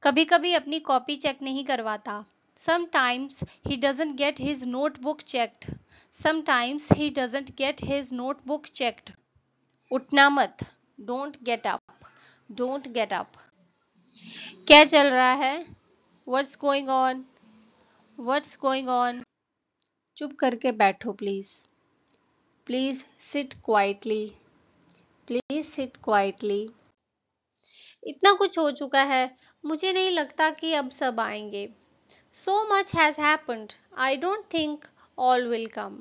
कभी कभी अपनी कॉपी चेक नहीं करवाता। Sometimes he doesn't get his notebook checked. Sometimes he doesn't get his notebook checked. उठना मत। Don't get up. Don't get up. क्या चल रहा है? What's going on? What's going on? चुप करके बैठो please. Please sit quietly. Please sit quietly. इतना कुछ हो चुका है, मुझे नहीं लगता कि अब सब आएंगे। So much has happened. I don't think all will come.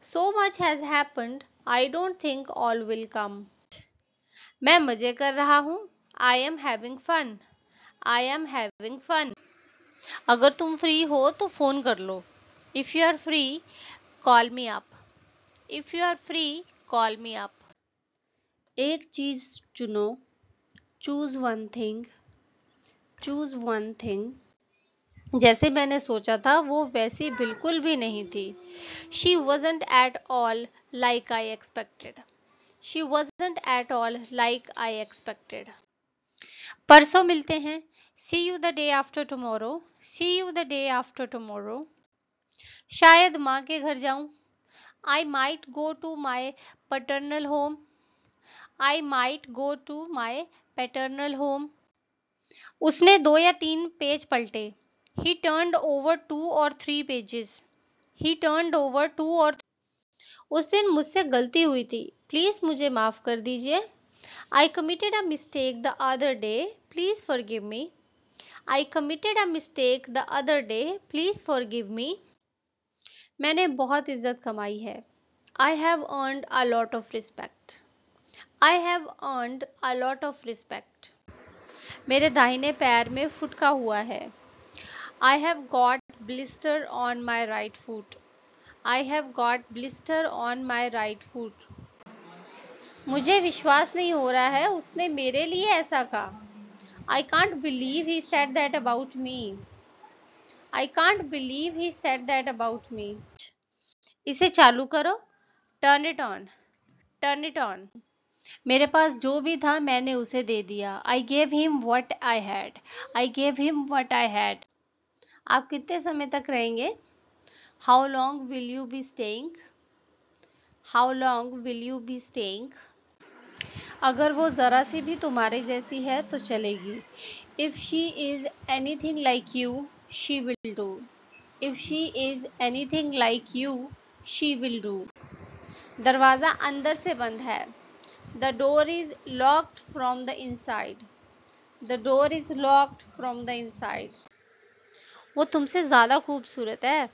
So much has happened. I don't think all will come. मैं मजे कर रहा हूँ। I am having fun. I am having fun. अगर तुम फ्री हो तो फोन कर लो। If you are free, call me up. If you are free, call me up. एक चीज चुनो। Choose one thing. Choose one thing. जैसे मैंने सोचा था वो वैसी बिल्कुल भी नहीं थी। She wasn't at all like I expected. She wasn't at all like I expected. परसों मिलते हैं। See you the day after tomorrow. See you the day after tomorrow. शायद माँ के घर जाऊं। I might go to my paternal home. I might go to my paternal home. उसने 2 या 3 पेज पलटे। He turned over 2 or 3 pages. He turned over 2 or उस दिन मुझसे गलती हुई थी, प्लीज मुझे माफ कर दीजिए। I committed a mistake the other day. Please forgive me. I committed a mistake the other day. Please forgive me. मैंने बहुत इज्जत कमाई है। I have earned a lot of respect. I have earned a lot of respect. मेरे दाहिने पैर में फुटका हुआ है। I have got blister on my right foot. I have got blister on my right foot. मुझे विश्वास नहीं हो रहा है उसने मेरे लिए ऐसा कहा। I can't believe he said that about me. I can't believe he said that about me. इसे चालू करो। Turn it on. Turn it on. मेरे पास जो भी था मैंने उसे दे दिया। I gave him what I had. I gave him what I had. आप कितने समय तक रहेंगे? How long will you be staying? How long will you be staying? अगर वो ज़रा सी भी तुम्हारे जैसी है तो चलेगी। If she is anything like you, she will do. If she is anything like you, she will do. दरवाज़ा अंदर से बंद है। The door is locked from the inside. The door is locked from the inside. वो तुमसे ज़्यादा खूबसूरत है।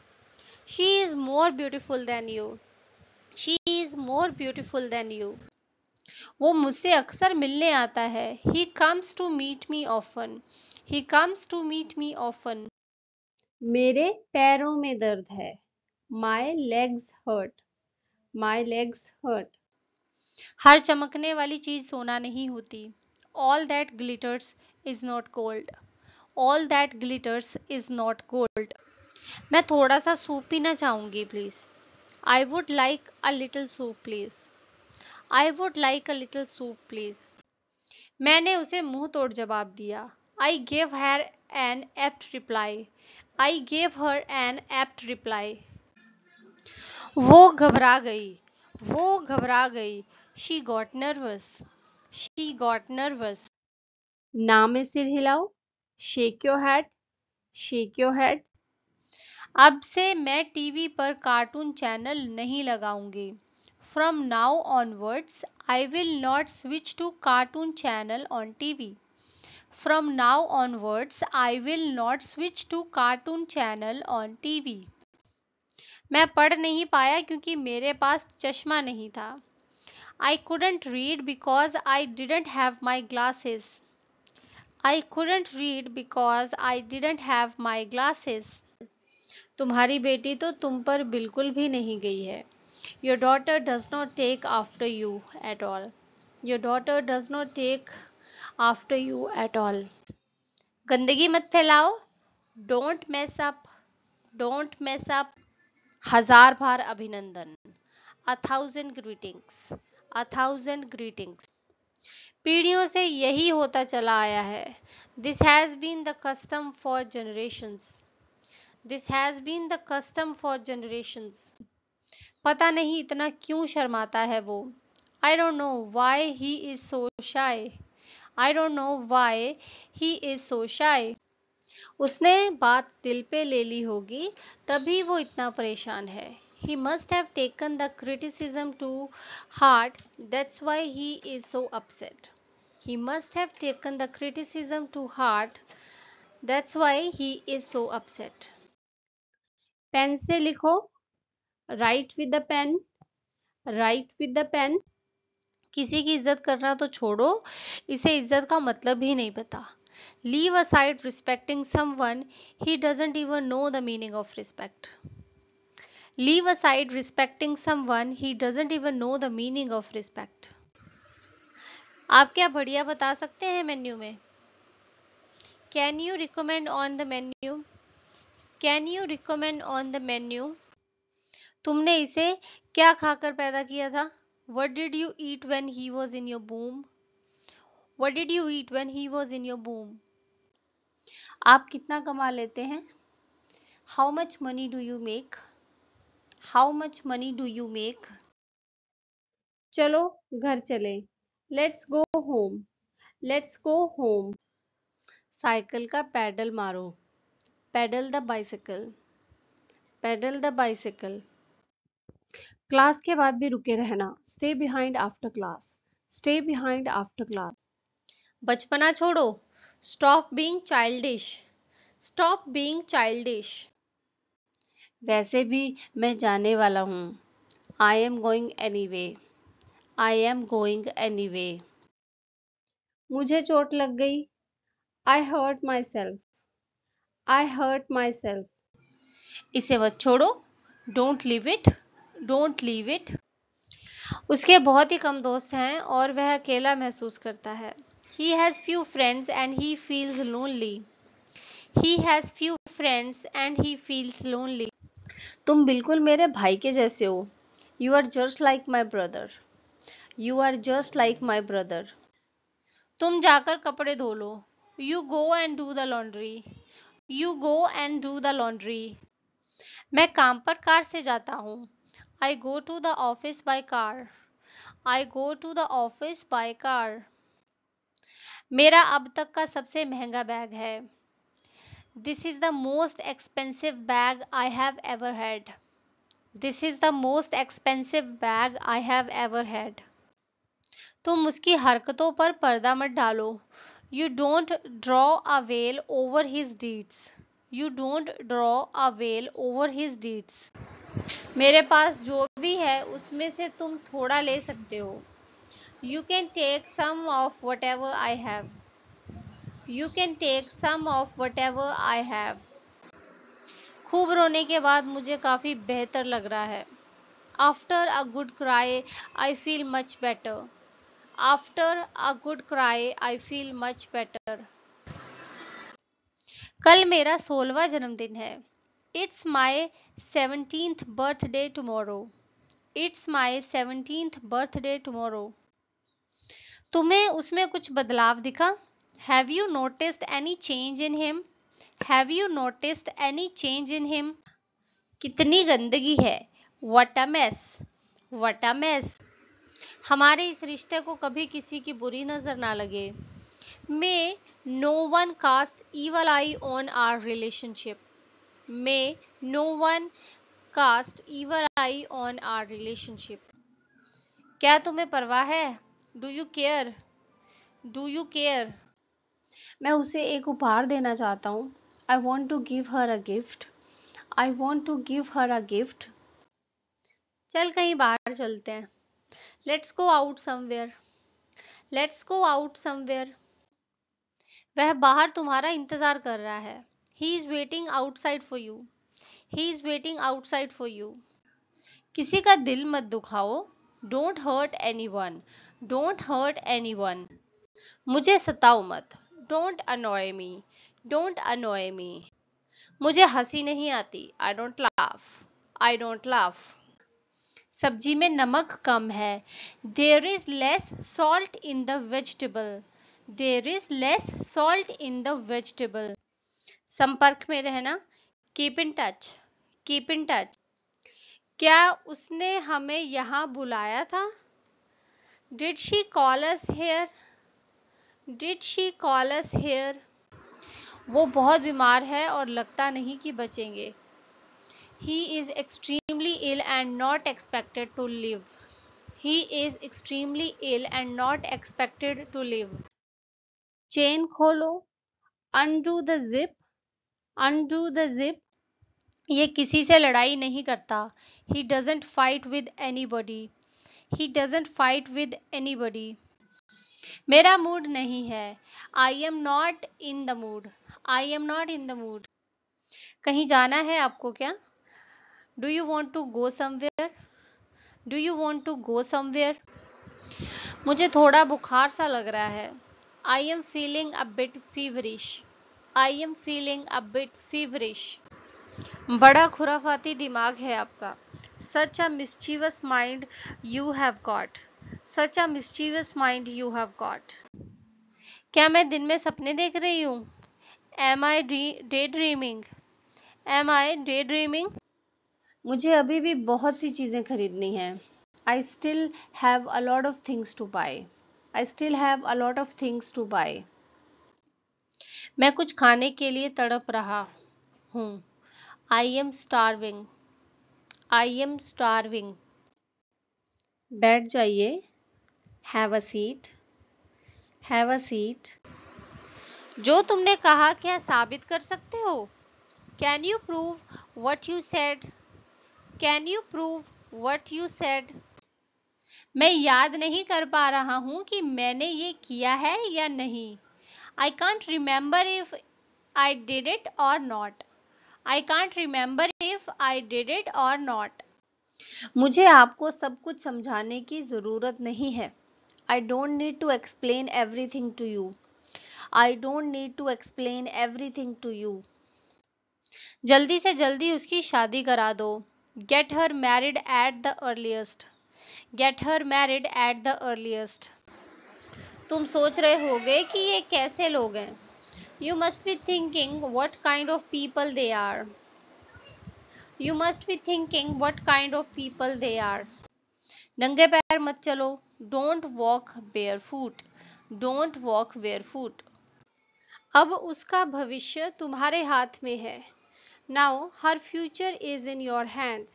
She is more beautiful than you. She is more beautiful than you. वो मुझसे अक्सर मिलने आता है। He comes to meet me often. He comes to meet me often. मेरे पैरों में दर्द है। My legs hurt. My legs hurt. हर चमकने वाली चीज सोना नहीं होती। All that glitters is not gold. All that glitters is not gold. मैं थोड़ा सा सूप पीना चाहूंगी please. I would like a little soup please. I would like a little soup please. मैंने उसे मुंह तोड़ जवाब दिया। I gave her an apt reply. I gave her an apt reply. वो घबरा गई। वो घबरा गई। She got nervous. She got nervous. ना में सिर हिलाओ। Shake your head. Shake your head. अब से मैं टीवी पर कार्टून चैनल नहीं लगाऊंगी। From now onwards, I will not switch to cartoon channel on TV. From now onwards, I will not switch to cartoon channel on TV. मैं पढ़ नहीं पाया क्योंकि मेरे पास चश्मा नहीं था। I couldn't read because I didn't have my glasses. I couldn't read because I didn't have my glasses. तुम्हारी बेटी तो तुम पर बिल्कुल भी नहीं गई है। Your daughter does not take after you at all. Your daughter does not take after you at all. गंदगी मत फैलाओ। Don't mess up. Don't mess up. हजार बार अभिनंदन। A thousand greetings. A thousand greetings. पीढ़ियों से यही होता चला आया है। This has been the custom for generations. This has been the custom for generations. पता नहीं इतना क्यों शर्माता है वो। I don't know why he is so shy. I don't know why he is so shy. उसने बात दिल पे ले ली होगी तभी वो इतना परेशान है। He must have taken the criticism to heart. That's why he is so upset. He must have taken the criticism to heart. That's why he is so upset. Pen से लिखो। Write with the pen. Write with the pen. किसी की इज्जत करना तो छोड़ो, इसे इज्जत का मतलब ही नहीं पता। Leave aside respecting someone, he doesn't even know the meaning of respect. Leave aside respecting someone, he doesn't even know the meaning of respect. आप क्या बढ़िया बता सकते हैं मेन्यू में? Can you recommend on the menu? Can you recommend on the menu? तुमने इसे क्या खाकर पैदा किया था? What did you eat when he was in your womb? What did you eat when he was in your womb? आप कितना कमा लेते हैं? How much money do you make? How much money do you make? चलो घर चले। Let's go home. Let's go home. Cycle का pedal मारो। Pedal the bicycle. Pedal the bicycle. Class के बाद भी रुके रहना। Stay behind after class. Stay behind after class. बचपना छोड़ो। Stop being childish. Stop being childish. वैसे भी मैं जाने वाला हूँ। I am going anyway. I am going anyway. मुझे चोट लग गई। I hurt myself. I hurt myself. इसे मत छोड़ो। Don't leave it. Don't leave it. उसके बहुत ही कम दोस्त हैं और वह अकेला महसूस करता है। He has few friends and he feels lonely. He has few friends and he feels lonely. तुम बिल्कुल मेरे भाई के जैसे हो। You are just like my brother. You are just like my brother. तुम जाकर कपड़े धो लो। You go and do the laundry. You go and do the laundry. मैं काम पर कार से जाता हूँ। I go to the office by car. I go to the office by car. मेरा अब तक का सबसे महंगा बैग है। This is the most expensive bag I have ever had. This is the most expensive bag I have ever had. तुम उसकी हरकतों पर पर्दा मत डालो। You don't draw a veil over his deeds. You don't draw a veil over his deeds. मेरे पास जो भी है उसमें से तुम थोड़ा ले सकते हो। You can take some of whatever I have. You can take some of whatever I have. खूब रोने के बाद मुझे काफ़ी बेहतर लग रहा है। After a good cry, I feel much better. After a good cry, I feel much better. कल मेरा 16वां जन्मदिन है। It's my 17th birthday tomorrow. It's my 17th birthday tomorrow. तुम्हें उसमें कुछ बदलाव दिखा? Have you noticed any change in him? Have you noticed any change in him? कितनी गंदगी है। What a mess. What a mess. हमारे इस रिश्ते को कभी किसी की बुरी नजर ना लगे। May no one cast evil eye on our relationship. May no one cast evil eye on our relationship. क्या तुम्हें परवाह है? Do you care? Do you care? मैं उसे एक उपहार देना चाहता हूँ। I want to give her a gift. I want to give her a gift. चल कहीं बाहर चलते हैं। Let's go out somewhere. Let's go out somewhere. वह बाहर तुम्हारा इंतजार कर रहा है। He is waiting outside for you. He is waiting outside for you. किसी का दिल मत दुखाओ। Don't hurt anyone. Don't hurt anyone. मुझे सताओ मत। Don't annoy me. Don't annoy me. मुझे हंसी नहीं आती। I don't laugh. I don't laugh. सब्जी में नमक कम है। There is less salt in the vegetable. There is less salt in the vegetable. संपर्क में रहना, keep in touch. Keep in touch. क्या उसने हमें यहाँ बुलाया था? Did she call us here? Did she call us here? वो बहुत बीमार है और लगता नहीं कि बचेंगे। He is extremely ill and not expected to live. He is extremely ill and not expected to live. Chain खोलो, undo the zip, undo the zip. ये किसी से लड़ाई नहीं करता। He doesn't fight with anybody. He doesn't fight with anybody. मेरा mood नहीं है। I am not in the mood. I am not in the mood. कहीं जाना है आपको क्या? Do you want to go somewhere? Do you want to go somewhere? मुझे थोड़ा बुखार सा लग रहा है। I am feeling a bit feverish. I am feeling a bit feverish. बड़ा खुराफाती दिमाग है आपका। Such a mischievous mind you have got. Such a mischievous mind you have got. क्या मैं दिन में सपने देख रही हूँ? Am I daydreaming? Am I daydreaming? मुझे अभी भी बहुत सी चीज़ें खरीदनी हैं। I still have a lot of things to buy. I still have a lot of things to buy. मैं कुछ खाने के लिए तड़प रहा हूँ। I am starving. I am starving. बैठ जाइए। Have a seat. Have a seat. जो तुमने कहा क्या साबित कर सकते हो? Can you prove what you said? Can you prove what you said? मैं याद नहीं कर पा रहा हूँ कि मैंने ये किया है या नहीं। I can't remember if I did it or not. I can't remember if I did it or not. मुझे आपको सब कुछ समझाने की ज़रूरत नहीं है। I don't need to explain everything to you. I don't need to explain everything to you. जल्दी से जल्दी उसकी शादी करा दो। Get her married at the earliest. Get her married at the earliest. तुम सोच रहे होगे कि ये कैसे लोग हैं। You must be thinking what kind of people they are. You must be thinking what kind of people they are. नंगे पैर मत चलो। Don't walk barefoot. Don't walk barefoot. अब उसका भविष्य तुम्हारे हाथ में है। Now her future is in your hands.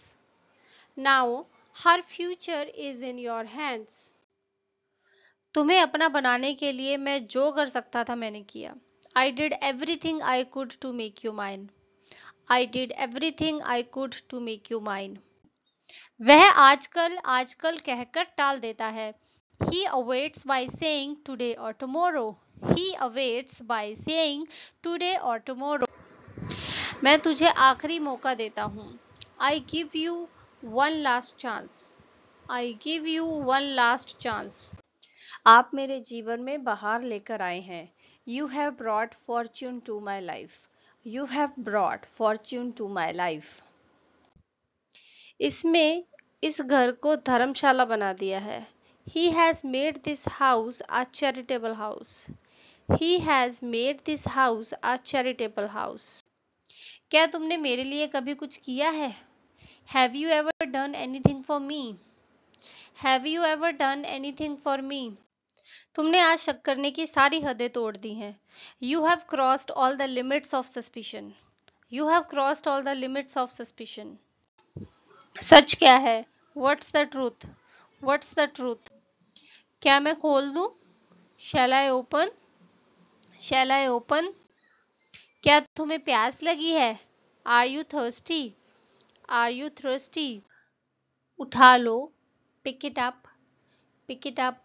Now her future is in your hands. तुम्हें अपना बनाने के लिए मैं जो कर सकता था मैंने किया। I did everything I could to make you mine. I did everything I could to make you mine. वह आजकल आजकल कहकर टाल देता है। He awaits by saying today or tomorrow. He awaits by saying today or tomorrow. मैं तुझे आखिरी मौका देता हूँ। I give you one last chance. I give you one last chance. आप मेरे जीवन में बहार लेकर आए हैं। You have brought fortune to my life. You have brought fortune to my life. इसमें इस घर को धर्मशाला बना दिया है। He has made this house a charitable house. He has made this house a charitable house. क्या तुमने मेरे लिए कभी कुछ किया है? Have you ever done anything for me? Have you ever done anything for me? तुमने आज शक करने की सारी हदें तोड़ दी हैं। You have crossed all the limits of suspicion. You have crossed all the limits of suspicion. सच क्या है? What's the truth? What's the truth? क्या मैं खोल दूं? Shall I open? Shall I open? क्या तुम्हें प्यास लगी है? Are you thirsty? Are you thirsty? उठा लो। Pick it up. Pick it up.